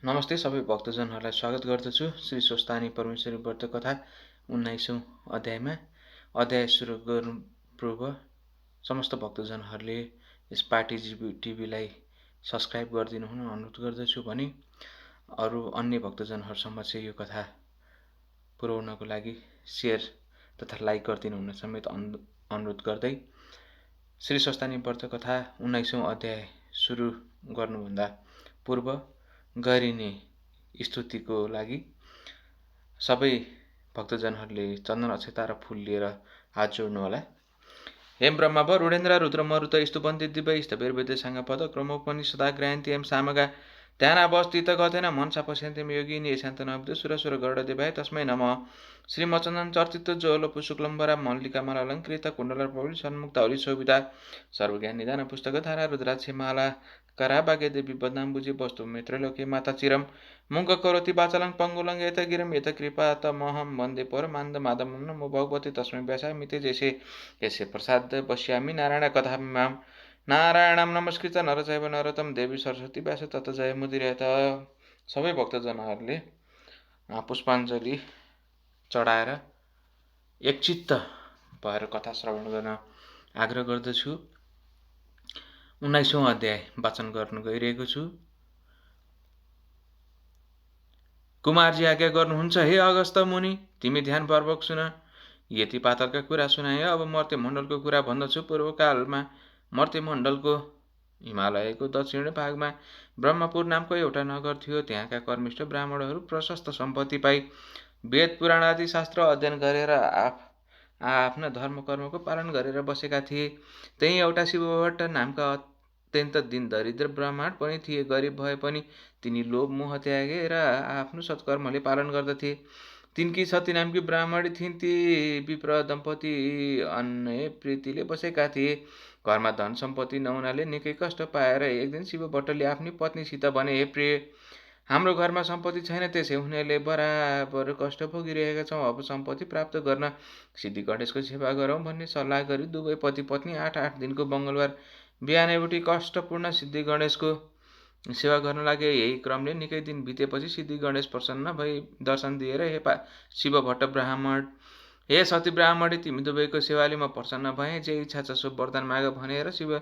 नमस्ते सबै भक्तजनहरूलाई स्वागत गर्दछु श्री स्वस्तानी परमेश्वरी व्रत कथा 19औं अध्यायमा। अध्याय सुरु गर्नु पूर्व समस्त भक्तजनहरूले यस पार्टी टिभीलाई सब्सक्राइब गरिदिनु हुन अनुरोध गर्दछु भने अरू अन्य भक्तजनहरूसम्म चाहिँ यो कथा पुर्याउनको लागि सेयर तथा लाइक गरिदिनु हुन समेत अनुरोध गर्दै श्री स्वस्तानी व्रत कथा 19औं अध्याय सुरु गर्नुभन्दा पूर्व गरिने स्तुतिको लागि सबै भक्तजनहरूले चन्दन अक्षता र फूल लिएर हात जोड्नु होला। हे ब्रह्मा वरुणेन्द्र रुद्र मरुत स्तुपन्ति दिव्य स्तवेर्वेद साङ्गपद क्रमोपनि सदा ग्रहन्ति एम सामगा ध्यानावस्थित गतेन मनसा पश्यन्ति योगिनी यशान्त नविद सुर गरुड देवाय तस्मै नमः। श्रीमचन्दन चर्चित जोल शुक्लम्बरा मल्लिका मालालङ्कृत कुण्डल प्रवली सन्मुक्तावली शोभिता सर्वज्ञान निदान पुस्तक धारा रुद्राक्ष माला करा भाग्यदेवी बदनाम्बुजी वस्तु मित्रलोके माता चिरम मुङ्क करोति वाचलं पङ्गुलं यत गिरम यत कृपा तमहं वन्दे परमानन्द माधवं नमो भगवते तस्मै व्यासामिते जैसे यस्य प्रसाद पश्यामि नारायण कथामां नारायणं नमस्कृत नरचैव नरोत्तमं देवी सरस्वती व्यास तत जय मुदिरयत। सबै भक्तजनहरूले पुष्पाञ्जली चढाएर एकचित्त भएर कथा श्रवण गर्न आग्रह गर्दछु। 19औं अध्याय वाचन गर्न गइरहेको छु। कुमारजी आज्ञा गर्नुहुन्छ, हे अगस्त मुनि, तिमी ध्यानपूर्वक सुन। यति पातलका कुरा सुनाए, अब मर्त्यमण्डलको कुरा भन्दछु। पूर्वकालमा मर्त्यमण्डलको हिमालयको दक्षिण भागमा ब्रह्मपुर नामको एउटा नगर थियो। त्यहाँका कर्मिष्ठ ब्राह्मणहरू प्रशस्त सम्पत्ति पाई वेद पुराण आदि शास्त्र अध्ययन गरेर आफ्ना धर्मकर्मको पालन गरेर बसेका थिए। त्यही एउटा शिवभट्ट नामका अत्यन्त दिन दरिद्र ब्राह्मण पनि थिए। गरिब भए पनि तिनी लोभ मोह त्यागेर आफ्नो सत्कर्मले पालन गर्दथे। तिनकी सती नामकी ब्राह्मणी थिइन्। ती विप्र दम्पति अन्य प्रीतिले बसेका थिए। घरमा धन सम्पत्ति नहुनाले निकै कष्ट पाएर एक दिन शिवभट्टले आफ्नी पत्नीसित भने, हे प्रिय, हाम्रो घरमा सम्पत्ति छैन, त्यसै हुनाले बराबर कष्ट भोगिरहेका छौँ। अब सम्पत्ति प्राप्त गर्न सिद्धि गणेशको सेवा गरौँ भन्ने सल्लाह गरी दुवै पति पत्नी 8 दिनको मङ्गलबार बिहानै उठी कष्टपूर्ण सिद्धि गणेशको सेवा गर्न लागे। यही क्रमले निकै दिन बितेपछि सिद्धि गणेश प्रसन्न भई दर्शन दिएर, हे शिवभट्ट ब्राह्मण, हे सती ब्राह्मणी, तिमी दुवैको सेवाले म प्रसन्न भएँ। जे इच्छा छ सो वरदान माग भनेर शिव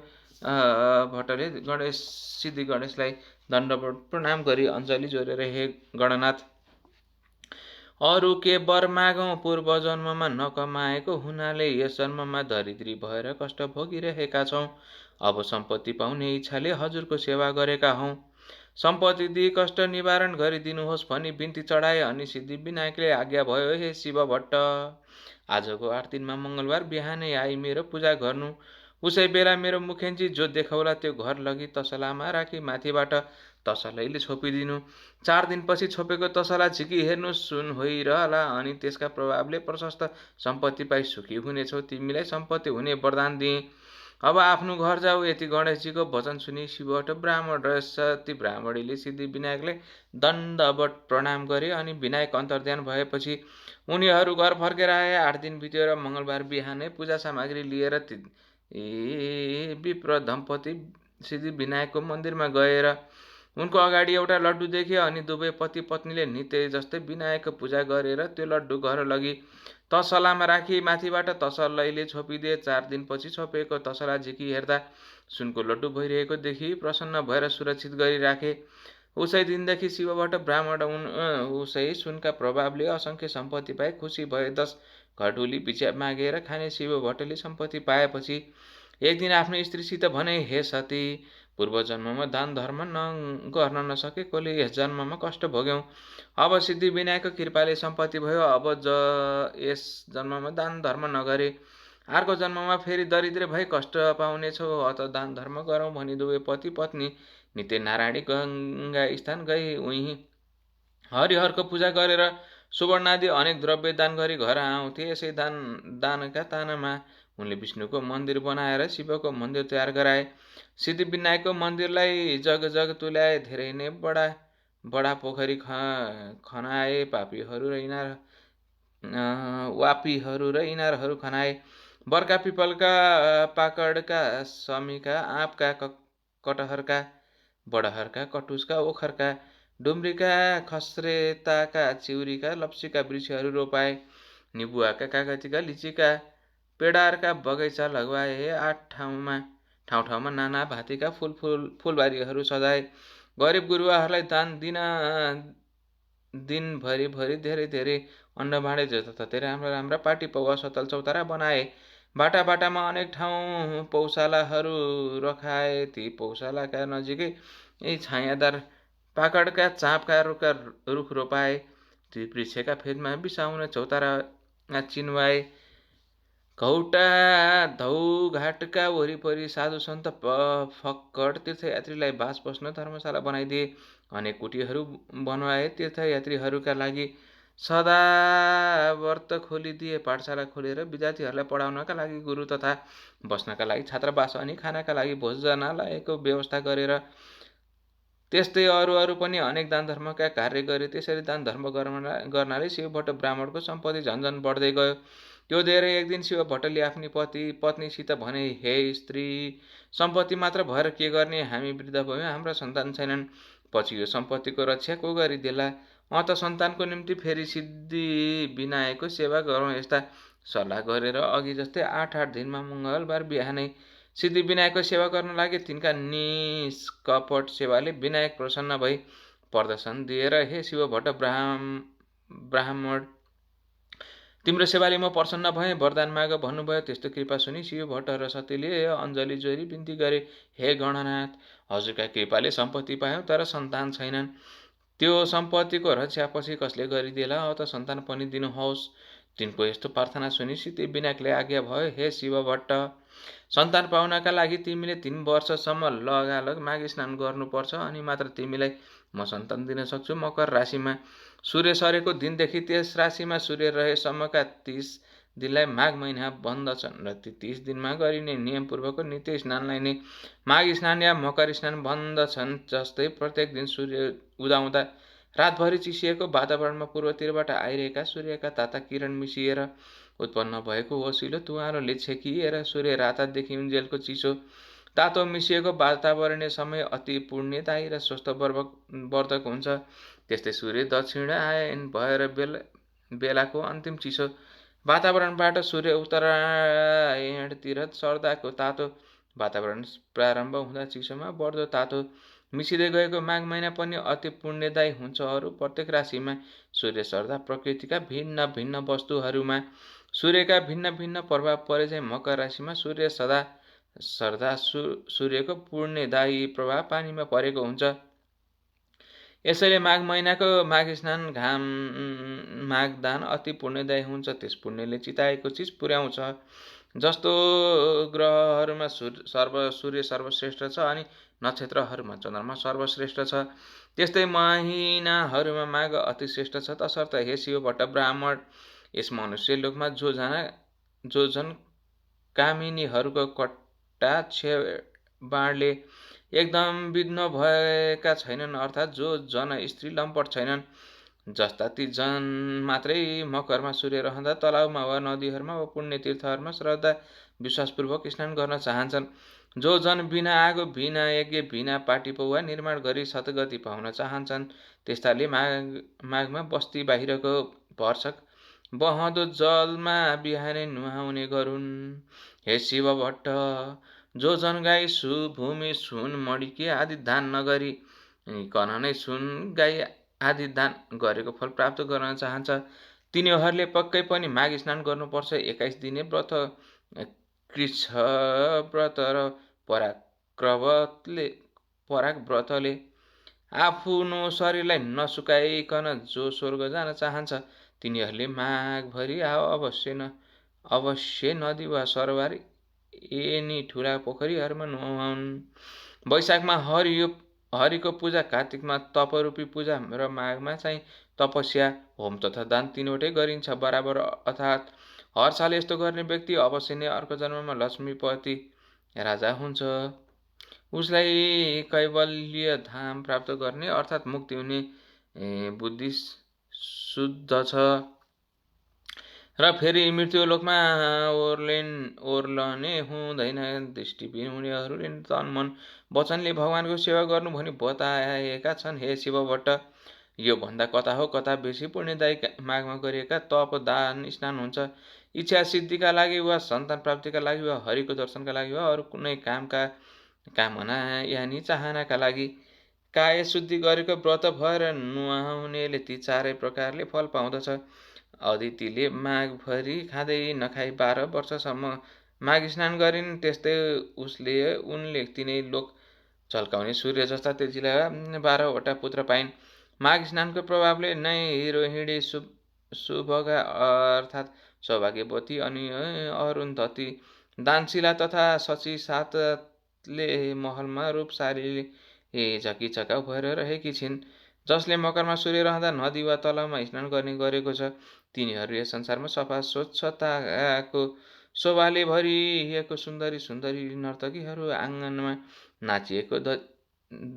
भट्टले सिद्धि गणेशलाई दण्डवत प्रणाम गरी अञ्जली जोडेर, हे गणनाथ, अरू के वर मागौँ? पूर्व जन्ममा नकमाएको हुनाले यस जन्ममा दरिद्री भएर कष्ट भोगिरहेका छौँ। अब सम्पत्ति पाउने इच्छाले हजुरको सेवा गरेका हौँ। सम्पत्ति दिई कष्ट निवारण गरिदिनुहोस् भनी बिन्ती चढाए अनि सिद्धि विनायकले आज्ञा भयो, हे शिवभट्ट, आजको 8 दिनमा मङ्गलबार बिहानै आई मेरो पूजा गर्नु। उसै बेला मेरो मुखेन्जी जो देखाउला त्यो घर लगी तसलामा राखी माथिबाट तसलैले छोपिदिनु। 4 दिनपछि छोपेको तसला झिकी हेर्नु, सुन होइरहला अनि त्यसका प्रभावले प्रशस्त सम्पत्ति पाई सुखी हुनेछौ। तिमीलाई सम्पत्ति हुने वरदान दिए। अब आफ्नो घर जाऊ। यति गणेशजीको वचन सुनि शिवभट्ट ब्राह्मण र सती ब्राह्मणीले सिद्धि विनायकले दण्डवत प्रणाम गरे अनि विनायक अन्तर्ध्यान भएपछि उनीहरू घर फर्केर आए। 8 दिन बित्यो र मङ्गलबार बिहानै पूजा सामग्री लिएर विप्र दम्पति सिद्धि विनायकको मन्दिरमा गएर उनको अगाडि एउटा लड्डु देखे अनि दुवै पति पत्नीले नित्य जस्तै विनायकको पूजा गरेर त्यो लड्डु घर लगी तसलामा राखी माथिबाट तसलैले छोपिदिए। 4 दिनपछि छोपेको तसला झिकी हेर्दा सुनको लड्डु भइरहेको देखि प्रसन्न भएर सुरक्षित गरी राखे। उसै दिनदेखि शिवभट्ट ब्राह्मण उसै सुनका प्रभावले असङ्ख्य सम्पत्ति पाए खुसी भए। 10 घटुली भिक्षा मागेर खाने शिवभट्टले सम्पत्ति पाएपछि एक दिन आफ्नो स्त्रीसित भने, हे सती, पूर्व जन्ममा दान धर्म गर्न नसकेकोले यस जन्ममा कष्ट भोग्यौँ। अब सिद्धि विनायकको कृपाले सम्पत्ति भयो। अब यस जन्ममा दान धर्म नगरे अर्को जन्ममा फेरि दरिद्र भई कष्ट पाउनेछौ। अत दान धर्म गरौँ भनी दुवै पति पत्नी नित्य नारायणी गङ्गा स्थान गई उही हरिहरको पूजा गरेर सुवर्णादि अनेक द्रव्य दान गरी घर आउँथे। यसै दानका तानमा उनले विष्णुको मन्दिर बनाएर शिवको मन्दिर तयार गराए। सिद्धि विनायकको मन्दिरलाई जग तुल्याए। धेरै नै बडा पोखरी खनाए। वापीहरू र इनारहरू खनाए। बर्का पिपलका, पाकडका, समीका, आँपका, कटहरका, बडहरका, कटुसका, ओखरका, डुम्रीका खस्रेताका चिउरीका लप्सीका वृक्षहरू रोपाए, निबुवाका कागतीका लिचीका पेडारका बगैँचा लगवाए, ठाउँ ठाउँमा नाना भाँतीका फुलबारीहरू सजाए, गरिब गुरुवाहरूलाई दान दिनभरि धेरै धेरै अन्न बाँडे, जताततै राम्रा राम्रा पाटी पौवा सतल चौतारा बनाए, बाटा बाटामा अनेक ठाउँ पौशालाहरू रखाए, ती पौशालाका नजिकै छायादार पाकडका चाँपका रुख रोपाए, ती वृक्षका फेदमा बिसाउन चौतारा चिन्वाए, घौटा धौघाटका वरिपरि साधु सन्त फक्कड तीर्थयात्रीलाई बास बस्न धर्मशाला बनाइदिए, अनेक कुटीहरू बनवाए, तीर्थयात्रीहरूका लागि सदाव्रत खोलिदिए, पाठशाला खोलेर विद्यार्थीहरूलाई पढाउनका लागि गुरु तथा बस्नका लागि छात्रावास अनि खानाका लागि भोजनालयको व्यवस्था गरेर त्यस्तै अरू पनि अनेक दान धर्मका कार्य गरे। त्यसरी दान धर्म गर्नाले शिव भट्ट ब्राह्मणको सम्पत्ति झन्झन बढ्दै गयो। त्यो धेरै एक दिन शिव भट्टले आफ्नी पत्नीसित भने, हे स्त्री, सम्पत्ति मात्र भएर के गर्ने, हामी वृद्ध भयौँ, हाम्रा सन्तान छैनन्, पछि यो सम्पत्तिको रक्षा को गरिदेला, त सन्तानको निम्ति फेरि सिद्धि विनायकको सेवा गरौँ। यस्ता सल्लाह गरेर अघि जस्तै 8 दिनमा मङ्गलबार बिहानै सिद्धि विनायकको सेवा गर्न लागे। तिनका निष्कपट सेवाले विनायक प्रसन्न भई प्रदर्शन दिएर, हे शिव भट्ट ब्राह्मण, तिम्रो सेवाले म प्रसन्न भएँ, वरदान माग भन्नुभयो। त्यस्तो कृपा सुनि शिव भट्ट र सतीले अञ्जली जोरी बिन्ती गरे, हे गणनाथ, हजुरका कृपाले सम्पत्ति पायौँ तर सन्तान छैनन्, त्यो सम्पत्तिको रक्षा पछि कसले गरिदेला, त सन्तान पनि दिनुहोस्। तिनको यस्तो प्रार्थना सुनि सिद्धि विनायकले आज्ञा भयो, हे शिव भट्ट, सन्तान पाउनका लागि तिमीले 3 वर्षसम्म लगालग माघ स्नान गर्नुपर्छ, अनि मात्र तिमीलाई म सन्तान दिन सक्छु। मकर राशिमा सूर्य सरेको दिनदेखि त्यस राशिमा सूर्य रहेसम्मका 30 दिनलाई माघ महिना भन्दछन् र ती 30 दिनमा गरिने नियमपूर्वक नित्य स्नानलाई नै माघ स्नान या मकर स्नान भन्दछन्। जस्तै प्रत्येक दिन सूर्य उदाउँदा रातभरि चिसिएको वातावरणमा पूर्वतिरबाट आइरहेका सूर्यका ताता किरण मिसिएर उत्पन्न भएको ओसिलो तुवारोले छेकिएर सूर्य राता देखिउन्जेलको चिसो तातो मिसिएको वातावरणीय समय अति पुण्यदायी र स्वस्थवर्धक हुन्छ। त्यस्तै सूर्य दक्षिणायन भएर बेलाको अन्तिम चिसो वातावरणबाट सूर्य उत्तरायणतिर सर्दाको तातो वातावरण प्रारम्भ हुँदा चिसोमा बढ्दो तातो मिसिँदै गएको माघ महिना पनि अति पुण्यदायी हुन्छ। अरू प्रत्येक राशिमा सूर्य सर्दा प्रकृतिका भिन्न भिन्न वस्तुहरूमा सूर्यका भिन्न भिन्न प्रभाव परे चाहिँ मकर राशिमा सूर्य सर्दा सूर्यको पुण्यदायी प्रभाव पानीमा परेको हुन्छ। यसैले माघ महिनाको माघ स्नान माघ दान अति पुण्यदायी हुन्छ। त्यस पुण्यले चिताएको चिज पुर्याउँछ। जस्तो ग्रहहरूमा सूर्य सर्वश्रेष्ठ छ अनि नक्षत्रहरूमा चन्द्रमा सर्वश्रेष्ठ छ, त्यस्तै महिनाहरूमा माघ अति श्रेष्ठ छ। तसर्थ हे शिव भट्ट ब्राह्मण, यस मनुष्य लोकमा जो जन कामिनीहरूको कटाक्ष बाणले एकदम विघ्न भएका छैनन्, अर्थात् जो जन स्त्री लम्पट छैनन्, जस्ता ती जन मात्रै मकरमा सूर्य रहँदा तलाउमा वा नदीहरूमा वा पुण्य तीर्थहरूमा श्रद्धा विश्वासपूर्वक स्नान गर्न चाहन्छन्। जो जन बिना आगो, बिना यज्ञ, बिना पाटी पौवा निर्माण गरी सतगति पाउन चाहन्छन्, त्यस्ताले माघमा बस्ती बाहिरको भरसक बहँदो जलमा बिहानै नुहाउने गरून्। हे शिव भट्ट, जो जन गाई, भूमि, सुन, मणिके आदि दान नगरी कन नै सुन, गाई आदि दान गरेको फल प्राप्त गर्न चाहन्छ, तिनीहरूले पक्कै पनि माघ स्नान गर्नुपर्छ। 21 दिने व्रत, कृच्छ व्रत र पराग व्रतले आफ्नो शरीरलाई नसुकाइकन जो स्वर्ग जान चाहन्छ, तिनीहरूले माघभरि अवश्य नदी वा सरोवर यनी ठुला पोखरीहरूमा नुहाउन्। वैशाखमा हरिको पूजा, कार्तिकमा तपरूपी पूजा र माघमा चाहिँ तपस्या, होम तथा दान तीनवटै गरिन्छ बराबर। अर्थात् हर साल यस्तो गर्ने व्यक्ति अवश्य नै अर्को जन्ममा लक्ष्मीपति राजा हुन्छ। उसलाई कैवल्य धाम प्राप्त गर्ने अर्थात् मुक्ति हुने बुद्धि शुद्ध छ र फेरि मृत्युलोकमा ओर्लने हुँदैन। दृष्टिविहीन हुनेहरूले तन मन वचनले भगवानको सेवा गर्नु भनी बताएका छन्। हे शिवभट्ट, यो भन्दा कता हो कता बेसी पुण्यदायी माघमा गरिएका तप, दान, स्नान हुन्छ। इच्छा सिद्धिका लागि वा सन्तान प्राप्तिका लागि वा हरिको दर्शनका लागि वा अरू कुनै कामना यानि चाहनाका लागि काय शुद्धि गरेको व्रत भएर नुहाउनेले ती चारै प्रकारले फल पाउँदछ। अदितिले माघभरि खाँदै नखाई 12 वर्षसम्म माघ स्नान गरिन्। त्यस्तै उनले तिनै लोक झल्काउने सूर्य जस्ता तेजीला 12वटा पुत्र पाइन्। माघ स्नानको प्रभावले नै रोहिणी सुभगा अर्थात् सौभाग्यवती अनि अरुन्धती दानशिला तथा शची सातले महलमा रूपशाली झकिझकाउ भएर रहेकी छिन्। जसले मकरमा सूर्य रहँदा नदी वा तलाउमा स्नान गर्ने गरेको छ, तिनीहरूले संसारमा सफा स्वच्छताको शोभाले भरिएको सुन्दरी सुन्दरी नर्तकीहरू, आँगनमा नाचिएको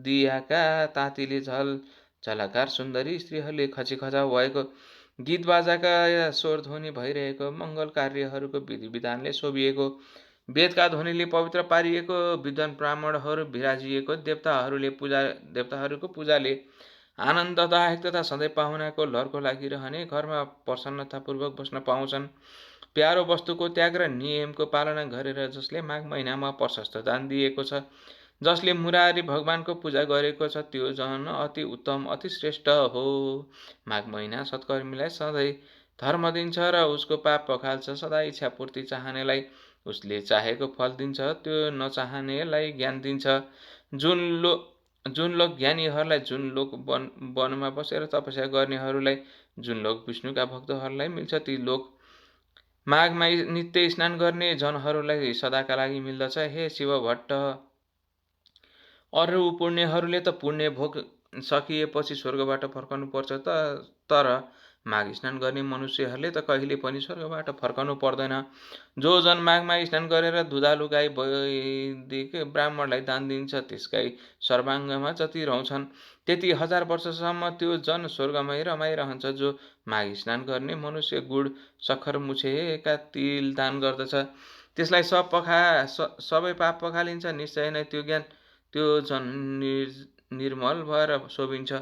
दियाका तातीले झलझलकार सुन्दरी स्त्रीहरूले खचिखचाउ भएको गीत बाजाका स्वरध्वनि भइरहेको मङ्गल कार्यहरूको विधि विधानले शोभिएको वेदका ध्वनिले पवित्र पारिएको विद्वान ब्राह्मणहरू विराजिएको देवताहरूको पूजाले आनन्ददायक तथा सधैँ पाहुनाको लर्को लागिरहने घरमा प्रसन्नतापूर्वक बस्न पाउँछन्। प्यारो वस्तुको त्याग र नियमको पालना गरेर जसले माघ महिनामा प्रशस्त दान दिएको छ, जसले मुरारी भगवानको पूजा गरेको छ, त्यो जन अति उत्तम अति श्रेष्ठ हो। माघ महिना सत्कर्मीलाई सधैँ धर्म दिन्छ र उसको पाप पखाल्छ। सदा इच्छा पूर्ति चाहनेलाई उसले चाहेको फल दिन्छ, त्यो नचाहनेलाई ज्ञान दिन्छ। जुन लोक ज्ञानीहरूलाई, जुन लोक वनमा बसेर तपस्या गर्नेहरूलाई, जुन लोक विष्णुका भक्तहरूलाई मिल्छ, ती लोक माघमा नित्य स्नान गर्ने जनहरूलाई सदाका लागि मिल्दछ। हे शिवभट्ट, अरू पुण्यहरूले त पुण्य भोग सकिएपछि स्वर्गबाट फर्कनु पर्छ, तर माघ स्नान गर्ने मनुष्यहरूले त कहिले पनि स्वर्गबाट फर्कनु पर्दैन। जो जन माघमा स्नान गरेर दुधालु गाई वैदिक ब्राह्मणलाई दान दिन्छ, त्यस गाई सर्वाङ्गमा जति रहन्छन् त्यति 1000 वर्षसम्म त्यो जन स्वर्गमै रमाइरहन्छ। जो माघ स्नान गर्ने मनुष्य गुड सक्खर मुछेका तिल दान गर्दछ, त्यसलाई सबै पाप पखालिन्छ। निश्चय नै त्यो जन निर्मल भएर शोभिन्छ,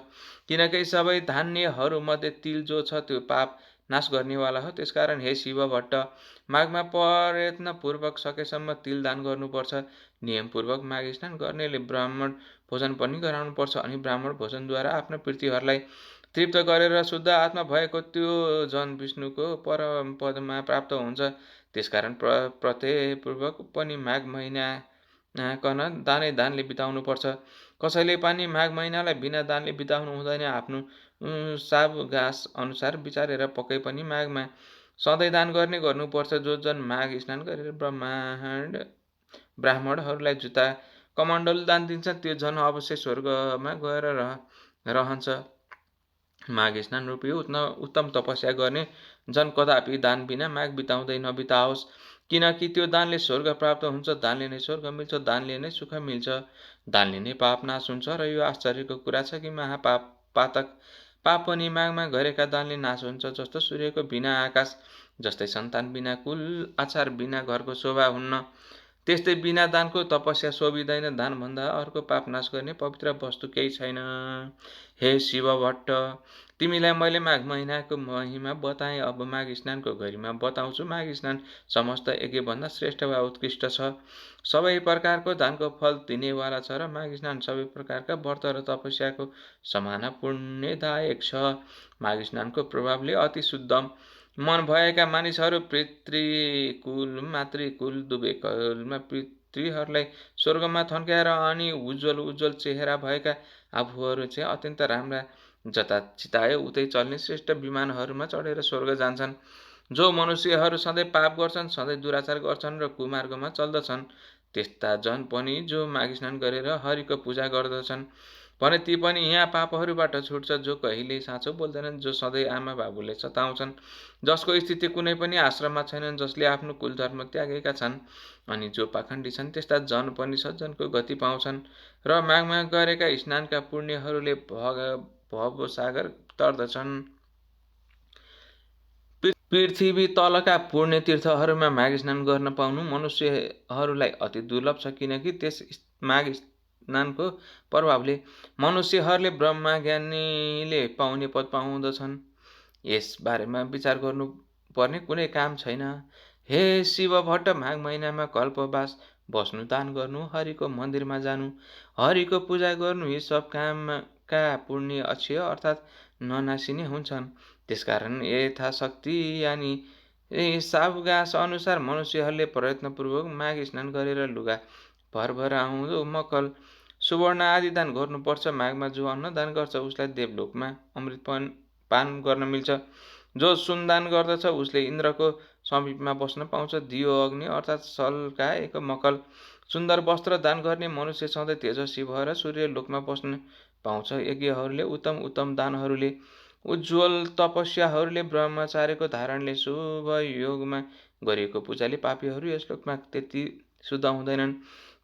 किनकि सबै धान्यहरूमध्ये तिल जो छ त्यो पाप नाश गर्नेवाला हो। त्यसकारण हे शिवभट्ट, माघमा प्रयत्नपूर्वक सकेसम्म तिल दान गर्नुपर्छ। नियमपूर्वक माघ स्नान गर्नेले ब्राह्मण भोजन पनि गराउनुपर्छ अनि ब्राह्मण भोजनद्वारा आफ्ना प्रीतिहरूलाई तृप्त गरेर शुद्ध आत्मा भएको त्यो जन विष्णुको परम पदमा प्राप्त हुन्छ। त्यसकारण प्रत्ययपूर्वक पनि माघ महिना दानले बिताउनु पर्छ। कसैले पनि माघ महिनालाई बिना दानले बिताउनु हुँदैन। आफ्नो सावगास अनुसार विचारेर पक्कै पनि माघमा सधैँ दान गर्नुपर्छ। जो जन माघ स्नान गरेर ब्राह्मणहरूलाई जुत्ता कमण्डलु दान दिन्छ, त्यो जन अवश्य स्वर्गमा गएर रहन्छ। माघ स्नान रूपी उत्तम तपस्या गर्ने जन कदापि दान बिना माघ बिताउँदै नबिताओस्, किनकि त्यो दानले स्वर्ग प्राप्त हुन्छ, दानले नै स्वर्ग मिल्छ, दानले नै सुख मिल्छ, दानले नै पाप नाश हुन्छ। र यो आश्चर्यको कुरा छ कि पाप पनि माघमा गरेका दानले नाश हुन्छ। जस्तो सूर्यको बिना आकाश, जस्तै सन्तान बिना कुल, आचार बिना घरको शोभा हुन्न, त्यस्तै बिना दानको तपस्या शोभिँदैन। दानभन्दा अर्को पाप नाश गर्ने पवित्र वस्तु केही छैन। हे शिवभट्ट, तिमीलाई मैले माघ महिनाको महिमा बताएँ, अब माघ स्नानको गरिमा बताउँछु। माघ स्नान समस्त यज्ञभन्दा श्रेष्ठ वा उत्कृष्ट छ, सबै प्रकारको दानको फल दिनेवाला छ र माघ स्नान सबै प्रकारका व्रत र तपस्याको समान पुण्यदायक छ। माघ स्नानको प्रभावले अति शुद्ध मन भएका मानिसहरू पितृकुल मातृकुल दुवै कुलमा पितृहरूलाई स्वर्गमा थन्क्याएर अनि उज्जवल चेहरा भएका आफूहरू चाहिँ अत्यन्त राम्रा जता चितायो उतै चल्ने श्रेष्ठ विमानहरूमा चढेर स्वर्ग जान्छन्। जो मनुष्यहरू सधैँ पाप गर्छन्, सधैँ दुराचार गर्छन् र कुमार्गमा चल्दछन्, त्यस्ता जन पनि जो माघ स्नान गरेर हरिको पूजा गर्दछन् भने ती पनि यहाँ पापहरूबाट छुट्छ। जो कहिल्यै साँचो बोल्दैनन्, जो सधैँ आमा बाबुले सताउँछन्, जसको स्थिति कुनै पनि आश्रममा छैनन्, जसले आफ्नो कुल धर्म त्यागेका छन् अनि जो पाखण्डी छन्, त्यस्ता जन पनि सज्जनको गति पाउँछन् र माघमा गरेका स्नानका पुण्यहरूले भवसागर तर्दछन्। पृथ्वी तलका पुण्य तीर्थहरूमा माघ स्नान गर्न पाउनु मनुष्यहरूलाई अति दुर्लभ छ, किनकि त्यस माघ स्नानको प्रभावले मनुष्यहरूले ब्रह्मा ज्ञानीले पाउने पद पाउँदछन्। यस बारेमा विचार गर्नुपर्ने कुनै काम छैन। हे शिव भट्ट, माघ महिनामा कल्पवास बस्नु, दान गर्नु, हरिको मन्दिरमा जानु, हरिको पूजा गर्नु, यी सब कामका पुण्य अक्षय अर्थात् ननासिने हुन्छन्। त्यसकारण यथाशक्ति यानि सावगास अनुसार मनुष्यहरूले प्रयत्नपूर्वक माघ स्नान गरेर लुगा भर आउँदो मकल सुवर्ण आदि दान गर्नुपर्छ। माघमा जो अन्न दान गर्छ उसलाई देवलोकमा अमृत पान गर्न मिल्छ। जो सुनदान गर्दछ उसले इन्द्रको समीपमा बस्न पाउँछ। दियो अग्नि अर्थात् सल्काएको मकल सुन्दर वस्त्र दान गर्ने मनुष्य सधैँ तेजस्वी भएर सूर्यलोकमा बस्न पाउँछ। यज्ञहरूले उत्तम दानहरूले उज्ज्वल तपस्याहरूले ब्रह्मचार्यको धारणले शुभ योगमा गरिएको पूजाले पापीहरू यस लोकमा त्यति शुद्ध हुँदैनन्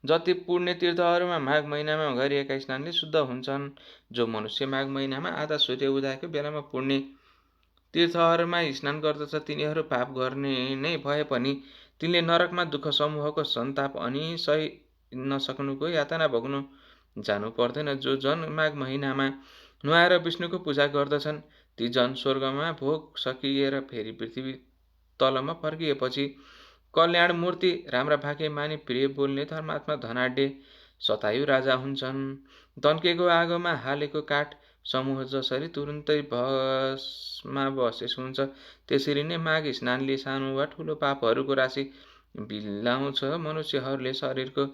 जति पुण्य तीर्थहरूमा माघ महिनामा गरिएका स्नानले शुद्ध हुन्छन्। जो मनुष्य माघ महिनामा आधा सूर्य उदाएको बेलामा पुण्य तीर्थहरूमा स्नान गर्दछ तिनीहरू पाप गर्ने नै भए पनि तिनले नरकमा दुःख समूहको सन्ताप अनि सही नसक्नुको यातना भोग्नु जानु पर्दैन। जो जन माघ महिनामा नुहाएर विष्णुको पूजा गर्दछन् ती जन स्वर्गमा भोग सकिएर फेरि पृथ्वी तलमा फर्किएपछि कल्याण मूर्ति, राम्रा भाके मानी, प्रिय बोल्ने, धर्मात्मा, धनाढ्य, शतायु राजा हुन्छन्। तन्केको आगोमा हालेको काठ समूह जसरी तुरुन्तै भस्मा बसेस हुन्छ त्यसरी नै माघ स्नानले सानो वा ठुलो पापहरूको राशि बिलाउँछ। मनुष्यहरूले शरीरको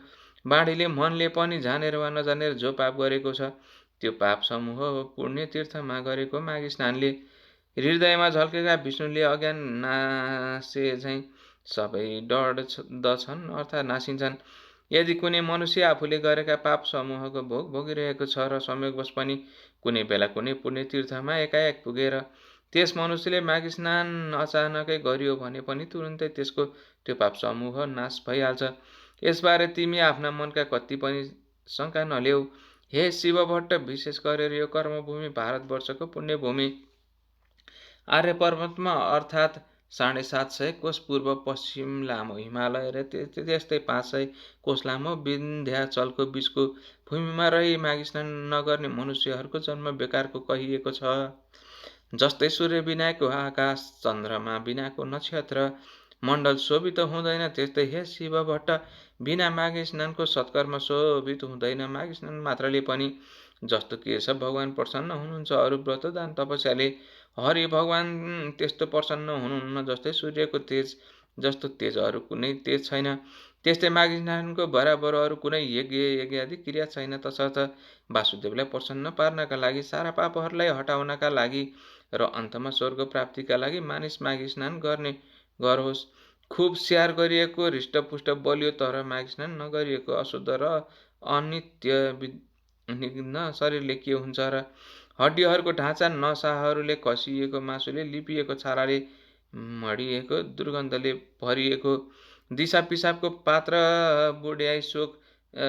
बाढीले मनले पनि जानेर वा नजानेर जो पाप गरेको छ त्यो पाप समूह पुण्य तीर्थमा गरेको माघ स्नानले हृदयमा झल्केका विष्णुले अज्ञान नासे झैँ सबै डढ्दछन् अर्थात् नासिन्छन्। यदि कुनै मनुष्य आफूले गरेका पाप समूहको भोग भोगिरहेको छ र संयोगवश पनि कुनै बेला कुनै पुण्य तीर्थमा एकाएक पुगेर त्यस मनुष्यले माघ स्नान अचानकै गरियो भने पनि तुरुन्तै त्यसको त्यो पाप समूह नाश भइहाल्छ। यसबारे तिमी आफ्ना मनका कति पनि शङ्का नलेऊ। हे शिव भट्ट, विशेष गरेर यो कर्मभूमि भारतवर्षको पुण्यभूमि आर्य पर्वतमा अर्थात् 750 कोश पूर्व पश्चिम लामो हिमालय र त्यस्तै 500 कोश लामो विन्ध्याचलको बीचको भूमिमा रही माघ स्नान नगर्ने मनुष्यहरूको जन्म बेकारको कहिएको छ। जस्तै सूर्य बिनाको आकाश, चन्द्रमा बिनाको नक्षत्र मण्डल शोभित हुँदैन त्यस्तै हे शिव भट्ट, बिना माघ स्नानको सत्कर्म शोभित हुँदैन। माघ स्नान मात्रले पनि जस्तो केशव भगवान प्रसन्न हुनुहुन्छ अरू व्रत दान तपस्याले हरि भगवान त्यस्तो प्रसन्न हुनुहुन्न। जस्तै सूर्यको तेज जस्तो तेज अरू कुनै तेज छैन त्यस्तै माघ स्नानको बराबर अरू कुनै यज्ञ आदि क्रिया छैन। तसर्थ वासुदेवलाई प्रसन्न पार्नका लागि, सारा पापहरूलाई हटाउनका लागि र अन्तमा स्वर्ग प्राप्तिका लागि मानिस माघ स्नान गरोस्। खुब स्याहार गरिएको हृष्टपुष्ट बलियो तर माघ स्नान नगरिएको अशुद्ध र अनित्य विघ्न शरीरले के हुन्छ र? हड्डीहरूको ढाँचा, नसाहरूले कसिएको, मासुले लिपिएको, छालाले मडिएको, दुर्गन्धले भरिएको, दिशा पिसाबको पात्र, बुढ्याई, शोक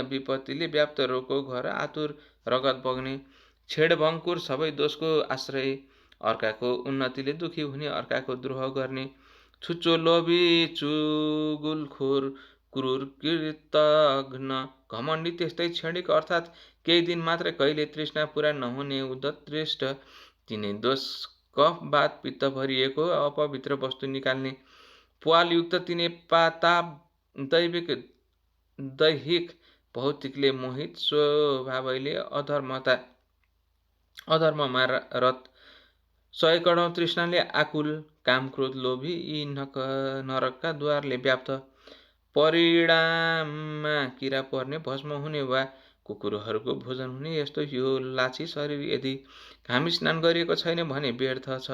विपत्तिले व्याप्त रोगको घर, आतुर रगत बग्ने, छेडभङ्कुर, सबै दोषको आश्रय, अर्काको उन्नतिले दुखी हुने, अर्काको द्रोह गर्ने, छुच्चो, लोभी, चुगुलखोर, क्रूर, कृतघ्न, घमण्डी, त्यस्तै क्षणिक अर्थात् केही दिन मात्र कहिले तृष्णा पुरा नहुने, उद्धतृष्ट, तिनै दोष, कफ, वात, पित्त भरिएको, अपवित्र वस्तु निकाल्ने, प्वालयुक्त, तिनै पाताप, दैहिक भौतिकले मोहित, स्वभावैले अधर्ममा रत, सयकडौँ तृष्णाले आकुल, काम, क्रोध, लोभी, यी नरकका द्वारले व्याप्त, परिणाममा किरा पर्ने, भस्म हुने वा कुकुरहरूको भोजन हुने यस्तो यो लाछी शरीर यदि घाम स्नान गरिएको छैन भने व्यर्थ छ।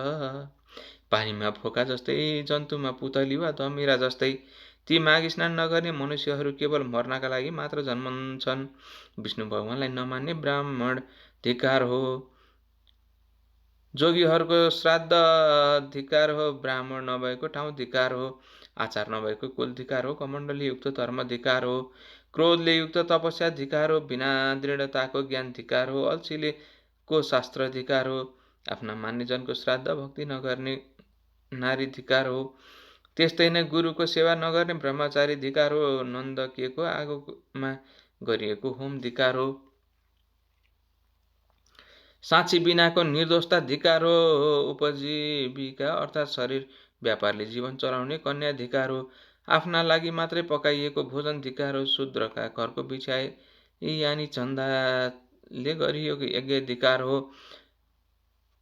पानीमा फोका जस्तै, जन्तुमा पुतली वा धमिरा जस्तै ती माघ स्नान नगर्ने मनुष्यहरू केवल मर्नका लागि मात्र जन्मन्छन्। विष्णु भगवानलाई नमान्ने ब्राह्मण धिक्कार हो। जोगीहरूको श्राद्ध धिक्कार हो। ब्राह्मण नभएको ठाउँ धिक्कार हो। आचार नभएको कुल धिक्कार हो। कमण्डलले युक्त धर्म धिक्कार हो। क्रोधले युक्त तपस्या धिक्कार हो। बिना दृढताको ज्ञान धिक्कार हो। अल्छीले को शास्त्र धिक्कार हो। आफ्ना मान्यजनको श्राद्ध भक्ति नगर्ने नारीधिकार हो। त्यस्तै नै गुरुको सेवा नगर्ने ब्रह्मचारी धिकार हो। नन्दकेको आगोमा गरिएको होम धिकार हो। साँची बिनाको निर्दोषता धिकार हो। उपजीविका अर्थात् शरीर व्यापारले जीवन चलाउने कन्या धिकार हो। आफ्ना लागि मात्रै पकाइएको भोजन धिकार हो। शूद्रका घरको बिछाए यानी चन्दाले गरिएको यज्ञ धिकार हो।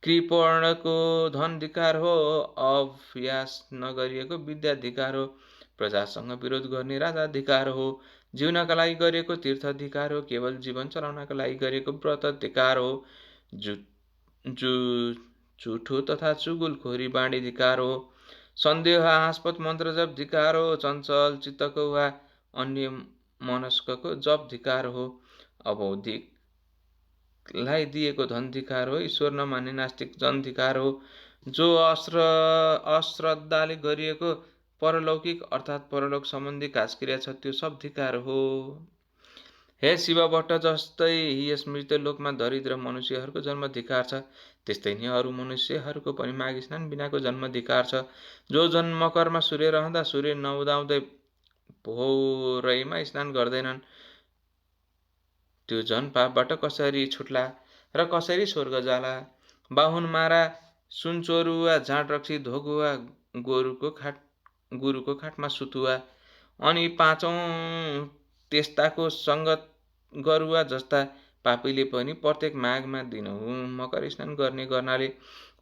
कृपणको धन धिकार हो। अभ्यास नगरिएको विद्या धिकार हो। प्रजासँग विरोध गर्ने राजा धिकार हो। जिउनका लागि गरिएको तीर्थ धिकार हो। केवल जीवन चलाउनका लागि गरिएको व्रत धिकार हो। झुठो तथा चुगुलखोरी बाँडी धिकार हो। सन्देहास्पद मन्त्र जप धिकार हो। चञ्चल चित्तको वा अन्य मनस्कको जप धिकार हो। अबौधिकलाई दिएको धन धिकार हो। ईश्वर नमान्ने नास्तिक जन धिकार हो। जो अश्रद्धाले गरिएको परलौकिक अर्थात् परलोक सम्बन्धी काजक्रिया छ त्यो सब धिकार हो। हे शिवभट्ट जस्तै यस मृत्युलोकमा दरिद्र मनुष्यहरूको जन्म धिकार छ, त्यस्तै नै अरू मनुष्यहरूको पनि माघ स्नान बिनाको जन्म धिकार छ। जो जन मकरमा सूर्य रहँदा सूर्य नउदाउँदै भोरैमा स्नान गर्दैनन् त्यो जन पापबाट कसरी छुट्ला र कसरी स्वर्ग जाला। बाहुन मारा सुनचोरुवा झाँट रक्सी धोगुवा गुरुको खाटमा सुतुवा अनि पाँचौँ त्यस्ताको सङ्गत गरुवा जस्ता पापीले पनि प्रत्येक माघमा दिनहुँ मकर स्नान गर्ने गर्नाले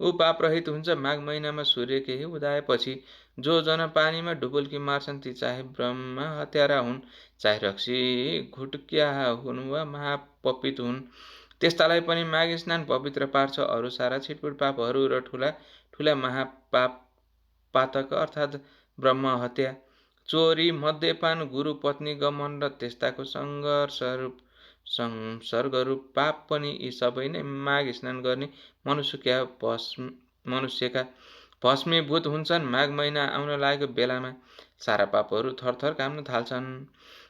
ऊ पाप रहित हुन्छ। माघ महिनामा सूर्य केही उदाएपछि जो जन पानीमा डुबुल्की मार्छन् ती चाहे ब्रह्म हत्यारा हुन्, चाहे रक्सी घुटक्या हुन् वा महापपित हुन्, त्यस्तालाई पनि माघ स्नान पवित्र पार्छ। अरू सारा छिटपुट पापहरू र ठुला ठुला महापाप पातक अर्थात् ब्रह्म हत्या, चोरी, मद्यपान, गुरु पत्नी गमन र त्यस्ताको संसर्गरूप पाप पनि यी सबै नै माघ स्नान गर्ने मनुष्यका भस्मीभूत हुन्छन्। माघ महिना आउन लागेको बेलामा सारा पापहरू थरथर काम्न थाल्छन्।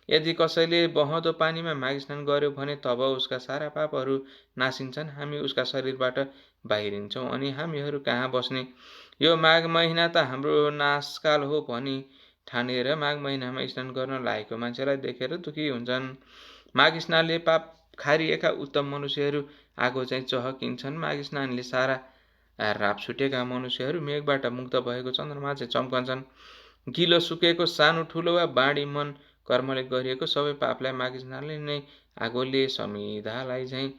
यदि कसैले बहँदो पानीमा माघ स्नान गर्यो भने तब उसका सारा पापहरू नासिन्छन्। हामी उसका शरीरबाट बाहिरिन्छौँ अनि हामीहरू कहाँ बस्ने। यो माघ महिना त हाम्रो नाशकाल हो भनी ठानेर माघ महिनामा स्नान गर्न लागेको मान्छेलाई देखेर दुखी हुन्छन्। माघ स्नानले पाप खारिएका उत्तम मनुष्यहरू आगो चाहिँ चहकिन्छन्। माघ स्नानले सारा राप छुटेका मनुष्यहरू मेघबाट मुक्त भएको चन्द्रमा चाहिँ चम्कन्छन्। गिलो सुकेको सानो ठुलो वा बाँडी मन कर्मले गरिएको सबै पापलाई माघ स्नानले नै आगोले समिधालाई चाहिँ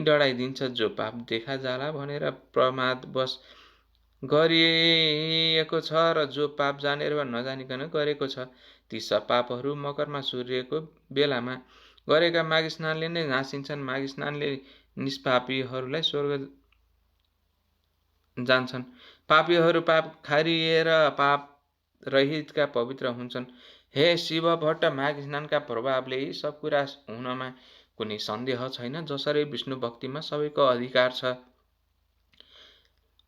डढाइदिन्छ। जो पाप देखा जाला भनेर प्रमादवश गरिएको छ र जो पाप जानेर वा नजानिकन गरेको छ ती सब पापहरू मकरमा सूर्यको बेलामा गरेका माघ स्नानले नै नासिन्छन्। माघ स्नानले निष्पापीहरूलाई स्वर्ग जान्छन्। पापीहरू पाप खारिएर पाप रहितका पवित्र हुन्छन्। हे शिव भट्ट, माघ स्नानका प्रभावले यी सब कुरा हुनमा कुनै सन्देह छैन। जसरी विष्णु भक्तिमा सबैको अधिकार छ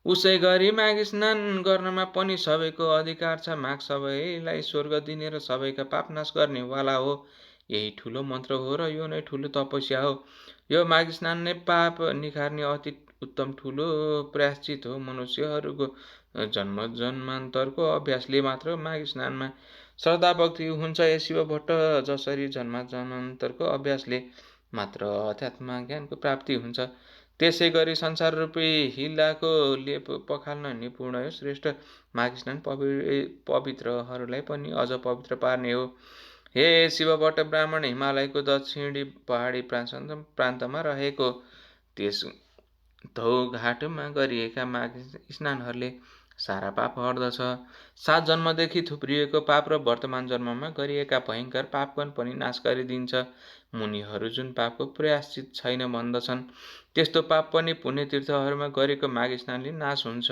उसै गरी माघ स्नान गर्नमा पनि सबैको अधिकार छ। माघ सबैलाई स्वर्ग दिने र सबैका पाप नाश गर्ने वाला हो। यही ठुलो मन्त्र हो र यो नै ठुलो तपस्या हो। यो माघ स्नान नै पाप निखार्ने अति उत्तम ठुलो प्रायश्चित हो। मनुष्यहरूको जन्म जन्मान्तरको अभ्यासले मात्र माघ स्नानमा श्रद्धा भक्ति हुन्छ। हे शिव भट्ट, जसरी जन्म जन्मान्तरको अभ्यासले मात्र अध्यात्म ज्ञानको प्राप्ति हुन्छ त्यसै गरी संसार रूपी हिल्लाको लेप पखाल्न निपुण श्रेष्ठ माघ स्नान पवित्रहरूलाई पनि अझ पवित्र पार्ने हो। हे शिवभट्ट, ब्राह्मण हिमालयको दक्षिणी पहाडी प्रान्तमा रहेको त्यस धौघाटमा गरिएका माघ स्नानहरूले सारा पाप हट्दछ। 7 जन्मदेखि थुप्रिएको पाप र वर्तमान जन्ममा गरिएका भयङ्कर पापकन पनि नाश गरिदिन्छ। मुनिहरू जुन पापको प्रायश्चित छैन भन्दछन् त्यस्तो पाप पनि पुण्यतीर्थहरूमा गरेको माघ स्नानले नाश हुन्छ।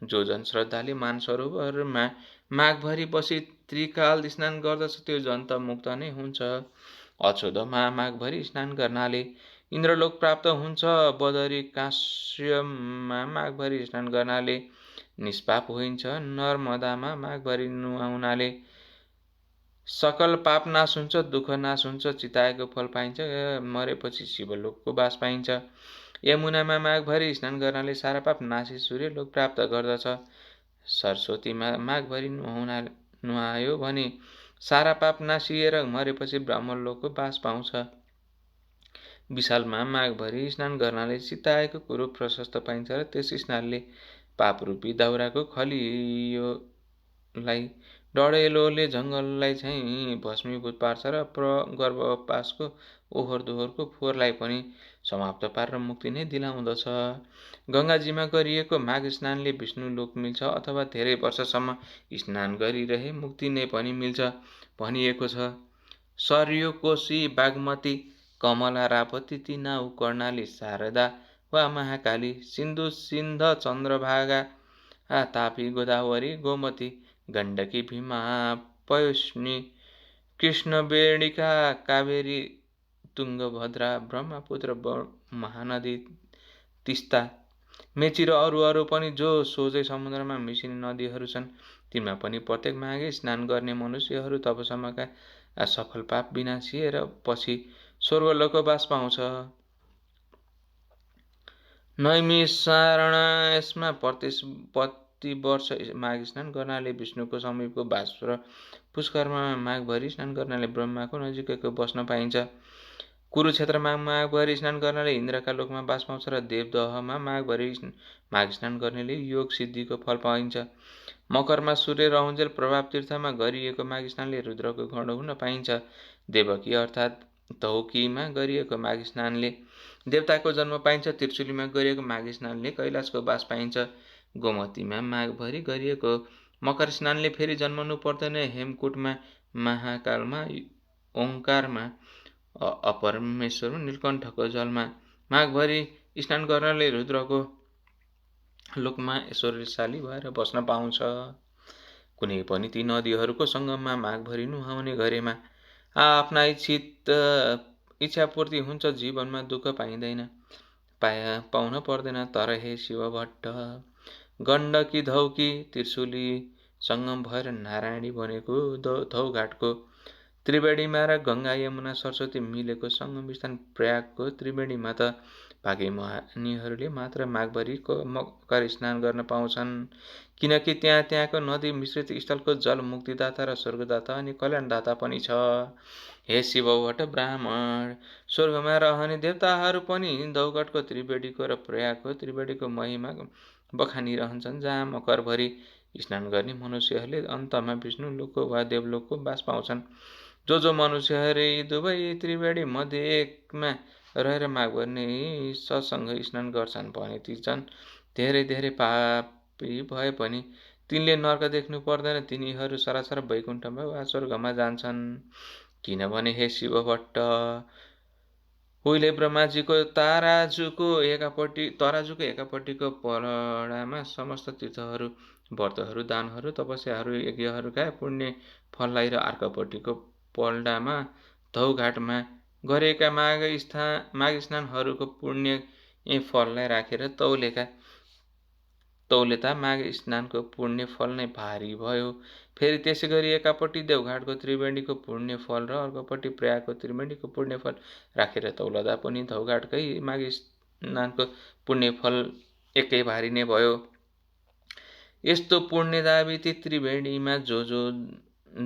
जो जन श्रद्धाले मानसरोवरमा माघभरि बसी त्रिकाल स्नान गर्दछ त्यो जन त मुक्त नै हुन्छ। अछोदमा माघभरि स्नान गर्नाले इन्द्रलोक प्राप्त हुन्छ। बदरिकाश्यममा माघभरि स्नान गर्नाले निष्पाप होइन्छ। नर्मदामा माघभरि नुहाउनाले सकल पाप नाश हुन्छ, दुःख नाश हुन्छ, चिताएको फल पाइन्छ, मरेपछि शिवलोकको बास पाइन्छ। यमुनामा माघभरि स्नान गर्नाले सारा पाप नासी सूर्यलोक प्राप्त गर्दछ। सरस्वतीमा माघभरि नुहायो भने सारा पाप नासिएर मरेपछि ब्रह्मलोकको बास पाउँछ। विशालमा माघभरि स्नान गर्नाले चिताएको कुरो प्रशस्त पाइन्छ र त्यस स्नानले पापरूपी दाउराको खलियोलाई डढेलोले जङ्गललाई चाहिँ भस्मीभूत पार्छ र गर्भपासको ओहोर दोहोरको फोहोरलाई पनि समाप्त पारेर मुक्ति नै दिलाउँदछ। गङ्गाजीमा गरिएको माघ स्नानले विष्णुलोक मिल्छ अथवा धेरै वर्षसम्म स्नान गरिरहे मुक्ति नै पनि मिल्छ भनिएको छ। सरयू, कोशी, बागमती, कमला, रापती, तिनाउ, कर्णाली, शारदा वा महाकाली, सिन्धु, सिन्ध, चन्द्रभागा, तापी, गोदावरी, गोमती, गण्डकी, भीमा, पयोष्णी, कृष्णवेणिका, कावेरी, तुङ्गभद्रा, ब्रह्मपुत्र, महानदी, तिस्ता, मेची र अरू पनि जो सोझै समुद्रमा मिसिने नदीहरू छन् तिनमा पनि प्रत्येक माघे स्नान गर्ने मनुष्यहरू तबसम्मका सफल पाप विनाशिएर पछि स्वर्गलोकको बास पाउँछ। नैमिषारण यसमा प्रति वर्ष माघ स्नान गर्नाले विष्णुको समीपको बास र पुष्करमा माघभरि स्नान गर्नाले ब्रह्माको नजिकैको बस्न पाइन्छ। कुरुक्षेत्रमा माघभरि स्नान गर्नाले इन्द्रका लोकमा बास पाउँछ र देवदहमा माघभरि माघ स्नान गर्नेले योग सिद्धिको फल पाइन्छ। मकरमा सूर्य रहन्जेल प्रभाव तीर्थमा गरिएको माघ स्नानले रुद्रको गण हुन पाइन्छ। देवकी अर्थात् धौकीमा गरिएको माघ स्नानले देवताको जन्म पाइन्छ। त्रिशुलीमा गरिएको माघ स्नानले कैलाशको बास पाइन्छ। गोमतीमा माघभरि गरिएको मकर स्नानले फेरि जन्मनु पर्दैन। हेमकुटमा, महाकालमा, ओङ्कारमा, अपरमेश्वर, नीलकण्ठको जलमा माघभरि स्नान गर्नाले रुद्रको लोकमा ऐश्वर्यशाली भएर बस्न पाउँछ। कुनै पनि ती नदीहरूको सङ्गममा माघभरि नुहाउने गरेमा आफ्ना इच्छापूर्ति हुन्छ। जीवनमा दुःख पाइँदैन, पाउन पर्दैन। तर हे शिव भट्ट, गण्डकी, धौकी, त्रिशुली सङ्गम भएर नारायणी बनेको धौघाटको त्रिवेणीमा र गङ्गा, यमुना, सरस्वती मिलेको सङ्गम स्थान प्रयागको त्रिवेणीमा त भागी मुनिहरूले मात्र माघभरिको मकर स्नान गर्न पाउँछन्, किनकि त्यहाँको नदी मिश्रित स्थलको जल मुक्तिदाता र स्वर्गदाता अनि कल्याणदाता पनि छ। हे शिव भट्ट ब्राह्मण, स्वर्गमा रहने देवताहरू पनि धौघटको त्रिवेणीको र प्रयागको त्रिवेणीको महिमा बखानिरहन्छन्, जहाँ मकरभरि स्नान गर्ने मनुष्यहरूले अन्तमा विष्णुलोकको वा देवलोकको बास पाउँछन्। जो मनुष्यहरू यी दुवै त्रिवेणी मध्ये एकमा रहेर माघभरि सत्सँग स्नान गर्छन् भने ती झन् धेरै पापी भए पनि तिनले नर्क देख्नु पर्दैन। तिनीहरू सरासर वैकुण्ठमा वा स्वर्गमा जान्छन्। किनभने हे शिव भट्ट, उहिले ब्रह्माजीको तराजुको एकापट्टिको पलडामा समस्त तीर्थहरू, व्रतहरू, दानहरू, तपस्याहरू, यज्ञहरूका पुण्य फललाई र अर्कोपट्टिको पलडामा धौघाटमा गरेका माघ स्नानहरूको पुण्य फललाई राखेर तौलेता माघ स्नानको पुण्य फल नै भारी भयो। फेरि त्यसै गरी एकापट्टि देवघाटको त्रिवेणीको पुण्य फल र अर्कोपट्टि प्रयागको त्रिवेणीको पुण्य फल राखेर तौलदा पनि धौघाटकै माघ स्नानको पुण्य फल एकै भारी नै भयो। यस्तो पुण्यदायी ती त्रिवेणीमा जो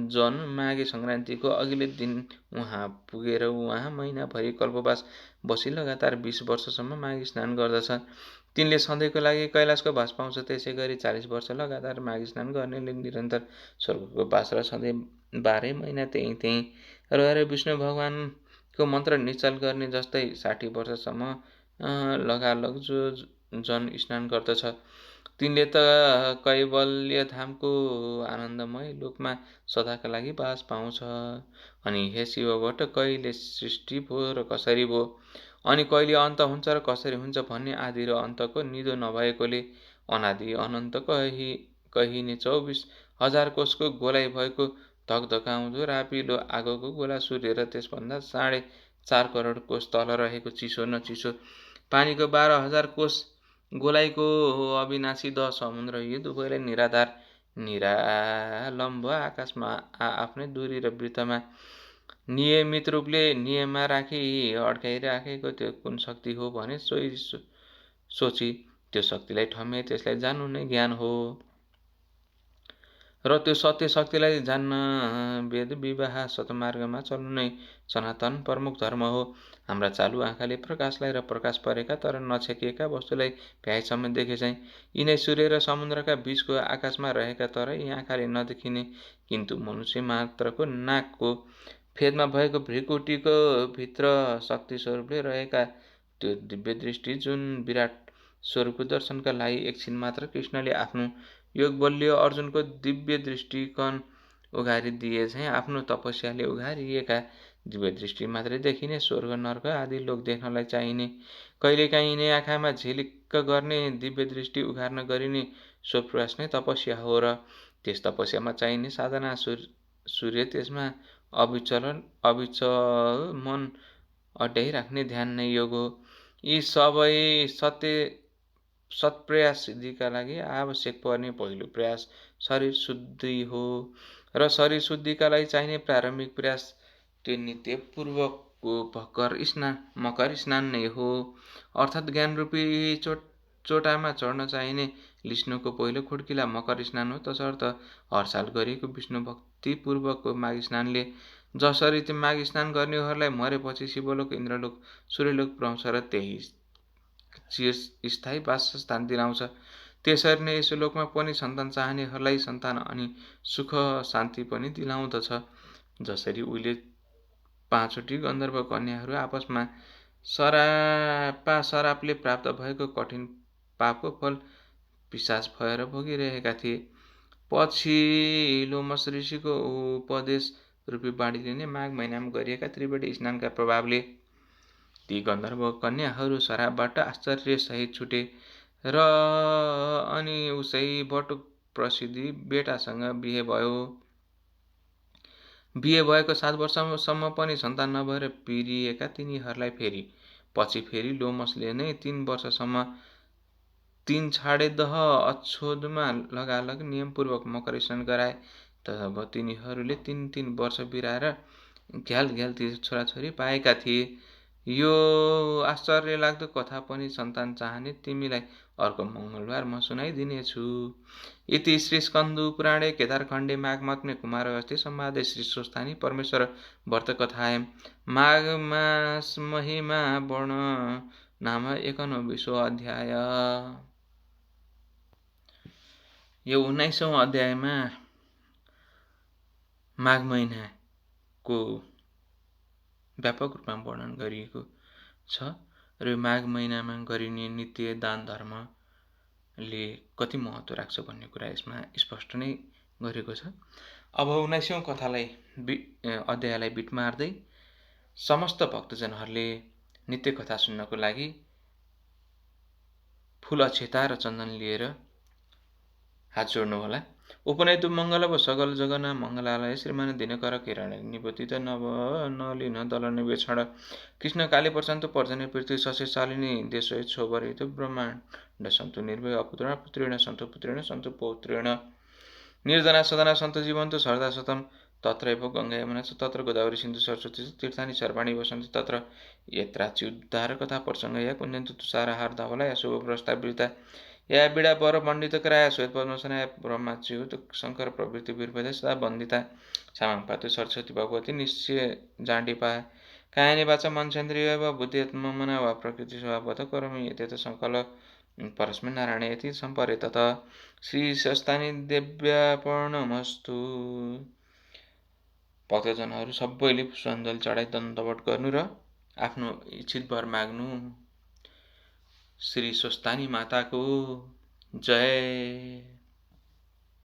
जन माघे सङ्क्रान्तिको अघिल्लो दिन उहाँ पुगेर उहाँ महिनाभरि कल्पवास बसी लगातार 20 वर्षसम्म माघ स्नान गर्दछ, तिनले सधैँको लागि कैलाशको बास पाउँछ। त्यसै गरी 40 वर्ष लगातार माघ स्नान गर्नेले निरन्तर स्वर्गको बास र सधैँ 12 महिना त्यहीँ रहेर विष्णु भगवानको मन्त्र निश्चल गर्ने जस्तै 60 वर्षसम्म लगालग जो जन स्नान गर्दछ तिनले त कैवल्य धामको आनन्दमय लोकमा सदाका लागि बास पाउँछ। अनि हे शिव भट्ट, कहिले सृष्टि भयो र कसरी भयो, अनि कहिले अन्त हुन्छ र कसरी हुन्छ भन्ने आदि र अन्तको निदो नभएकोले अनादि अनन्त कहिने 24,000 कोषको गोलाइ भएको धकधकाउँदो रापिलो आगोको गोला सूर्य र त्यसभन्दा 4.5 करोड कोष तल रहेको चिसो न चिसो पानीको 12,000 कोष गोलाइको अविनाशी 10 समुद्र, यी दुवैलाई निराधार निरालम्ब आकाशमा आफ्नै दूरी र वृत्तमा नियमित रूपले नियममा राखी अड्काइराखेको त्यो कुन शक्ति हो भने सोची त्यो शक्तिलाई ठम्मे त्यसलाई जान्नु नै ज्ञान हो। र त्यो सत्य शक्तिलाई जान्न वेद विवाह सतमार्गमा चल्नु नै सनातन प्रमुख धर्म हो। हाम्रा चालु आँखाले प्रकाशलाई र प्रकाश परेका तर नछेकिएका वस्तुलाई भ्याएसम्म देखे चाहिँ यिनै सूर्य र समुद्रका बीचको आकाशमा रहेका तर यी आँखाले नदेखिने किन्तु मनुष्य मात्रको नाकको फेदमा भएको भ्रिकुटीको भित्र शक्ति स्वरूपले रहेका त्यो दिव्य दृष्टि जुन विराट स्वरूपको दर्शनका लागि एकछिन मात्र कृष्णले आफ्नो योग बलियो अर्जुनको दिव्य दृष्टिकोण उघारिदिए चाहिँ आफ्नो तपस्याले उघारिएका दिव्य दृष्टि मात्रै देखिने स्वर्ग नर्क आदि लोक देख्नलाई चाहिने कहिलेकाहीँ यिनै आँखामा झिलिक्क गर्ने दिव्य दृष्टि उघार्न गरिने सो प्रयास नै तपस्या हो र त्यस तपस्यामा चाहिने साधना सूर्य त्यसमा अविचल मन अड्याइराख्ने ध्यान नै योग हो। यी सबै सत्प्रयास सिद्धिका लागि आवश्यक पर्ने पहिलो प्रयास शरीर शुद्धि हो र शरीर शुद्धिका लागि चाहिने प्रारम्भिक प्रयास त्यो नित्यपूर्वकको मकर स्नान नै हो। अर्थात् ज्ञानरूपी चोटामा चढ्न चाहिने विष्णुको पहिलो खुड्किला मकर स्नान हो। तसर्थ हर साल गरिएको विष्णु भक्तिपूर्वकको माघ स्नानले जसरी त्यो माघ स्नान गर्नेहरूलाई मरेपछि शिवलोक इन्द्रलोक सूर्यलोक पाउँछ र त्यही स्थायी वासस्थान दिलाउँछ त्यसरी नै यस लोकमा पनि सन्तान चाहनेहरूलाई सन्तान अनि सुख शान्ति पनि दिलाउँदछ। जसरी उहिले 5वटी गन्धर्व कन्याहरू आपसमा सरापले प्राप्त भएको कठिन पापको फल पिशाच भएर भोगिरहेका थिए। पछि लोमस ऋषिको उपदेश रूपी बाणीले नै माघ महिनामा गरिएका त्रिवेणी स्नानका प्रभावले ती गन्धर्व कन्याहरू शराबबाट आश्चर्यसहित छुटे र अनि उसै बटुक प्रसिद्धि बेटासँग बिहे भयो। बिहे भएको 7 वर्षसम्म पनि सन्तान नभएर पिरिएका तिनीहरूलाई पछि फेरि लोमसले नै 3 वर्षसम्म 3 छाडे दह अछोदमा लगालग नियमपूर्वक मकर स्नान गराए। तब तिनीहरूले 3 वर्ष बिराएर घ्याल ती छोराछोरी पाएका थिए। यो आश्चर्य लाग्दो कथा पनि सन्तान चाहने तिमीलाई अर्को मङ्गलबार म सुनाइदिनेछु। इति श्री स्कन्दु पुराणे केदारखण्डे माघमग्ने कुमारहस्ते संवादे श्री स्वस्थानी परमेश्वर व्रत कथायां माघ मास महिमा वर्ण नाम 19औं अध्याय। यो 19औं अध्यायमा माघ महिनाको व्यापक रूपमा वर्णन गरिएको छ र माघ महिनामा गरिने नित्य दान धर्मले कति महत्त्व राख्छ भन्ने कुरा यसमा स्पष्ट नै गरेको छ। अब 19औं अध्यायलाई बिट मार्दै समस्त भक्तजनहरूले नित्य कथा सुन्नको लागि फूल अक्षता र चन्दन लिएर हात जोड्नुहोला। उपनयतु मङ्गल सकल जगना मङ्गलालय श्रीमान दिनकर किरण निबोधित नलिन दल निवेक्षण कृष्ण काली प्रशान्त पर्जन्य पृथ्वी सशे शालिनी देशय छोभरित ब्रह्माण्ड सन्तु निर्भय अपुत्रेण पुत्रेण सन्तु पुत्रेण सन्तु पौत्रेण निर्जना सदना सन्तु जीवन्तु सरदा सतम तत्रैव गङ्गा यमुना च तत्र गोदावरी सिन्धु सरस्वती च तीर्थानि सर्वाणि वसन्ति तत्र यत्राचि उद्धार कथा प्रसङ्गया कुञ्जन्तु तुषारहार धवलया शुभ प्रस्तावृता या बिडा वर पण्डित कराया श्वेत पद्मसनाया ब्रह्माच्युत शङ्कर प्रवृत्ति वीरभद्र सदा वन्दिता सामाङ पातु सरस्वती भगवती निश्चय जाण्डिपा कायनी वाचा मनसेन्द्रिय वा बुद्धिमना वा प्रकृति स्वभावत करोमि यतेत सङ्कल परस्मै नारायण यति सम्परे तत श्री शस्तानी देव्यार्पणमस्तु। भक्तजनहरू सबैले पुष्पाञ्जली चढाई दण्डवत गर्नु र आफ्नो इच्छित वर माग्नु। श्री स्वस्थानी माताको जय।